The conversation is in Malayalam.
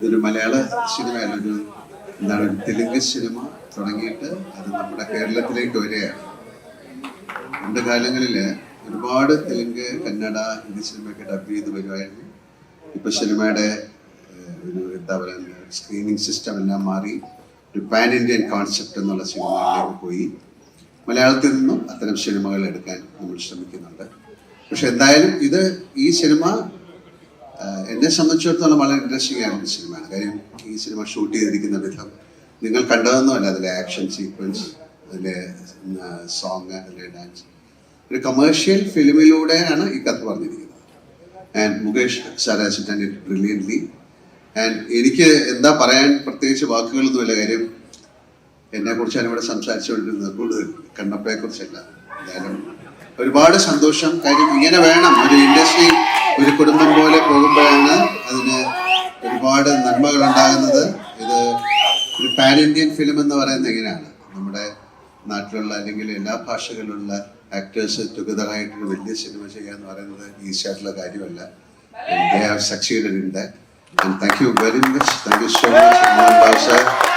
ഇതൊരു മലയാള സിനിമയല്ല, എന്താണ് തെലുങ്ക് സിനിമ തുടങ്ങിയിട്ട് അത് നമ്മുടെ കേരളത്തിലേക്ക് വരികയാണ്. പണ്ട് കാലങ്ങളിൽ ഒരുപാട് തെലുങ്ക്, കന്നഡ, ഹിന്ദി സിനിമയൊക്കെ ഡബ് ചെയ്ത് വരുമായിരുന്നു. ഇപ്പൊ സിനിമയുടെ ഒരു എന്താ പറയുക, സ്ക്രീനിങ് സിസ്റ്റം എല്ലാം മാറി ഒരു പാൻ ഇന്ത്യൻ കോൺസെപ്റ്റ് എന്നുള്ള സിനിമകളിലേക്ക് പോയി. മലയാളത്തിൽ നിന്നും അത്തരം സിനിമകൾ എടുക്കാൻ നമ്മൾ ശ്രമിക്കുന്നുണ്ട്. പക്ഷെ എന്തായാലും ഈ സിനിമ എന്നെ സംബന്ധിച്ചിടത്തോളം വളരെ ഇൻട്രസ്റ്റിംഗ് ആയിട്ടുള്ള സിനിമയാണ്. കാര്യം ഈ സിനിമ ഷൂട്ട് ചെയ്തിരിക്കുന്ന വിധം നിങ്ങൾ കണ്ടതൊന്നുമല്ല. അതിലെ ആക്ഷൻ സീക്വൻസ്, അതിലെ സോങ്, അതിലെ ഡാൻസ്, ഒരു കമേഴ്ഷ്യൽ ഫിലിമിലൂടെയാണ് ഈ കഥ പറഞ്ഞിരിക്കുന്നത്. And Mukesh sir has done it brilliantly. And എനിക്ക് എന്താ പറയാൻ പ്രത്യേകിച്ച് വാക്കുകളൊന്നുമില്ല. കാര്യം എന്നെക്കുറിച്ചാണ് ഇവിടെ സംസാരിച്ചുകൊണ്ടിരുന്നത്, കൂടുതൽ കണ്ണപ്പയെക്കുറിച്ചല്ല. എന്തായാലും ഒരുപാട് സന്തോഷം. കാര്യം ഇങ്ങനെ വേണം ഒരു ഇൻഡസ്ട്രി, ഒരു കുടുംബം പോലെ പോകുമ്പോഴാണ് അതിന് ഒരുപാട് നന്മകൾ ഉണ്ടാകുന്നത്. ഇത് ഒരു പാൻ ഇന്ത്യൻ ഫിലിം എന്ന് പറയുന്നത് എങ്ങനെയാണ്, നമ്മുടെ നാട്ടിലുള്ള അല്ലെങ്കിൽ എല്ലാ ഭാഷകളിലുള്ള ആക്ടേഴ്സ് ടുഗദറായിട്ടൊരു വലിയ സിനിമ ചെയ്യുക എന്ന് പറയുന്നത് ഈസി ആയിട്ടുള്ള കാര്യമല്ല. They have succeeded in that. And thank you very much. Thank you so much, Mohan Bhai sir.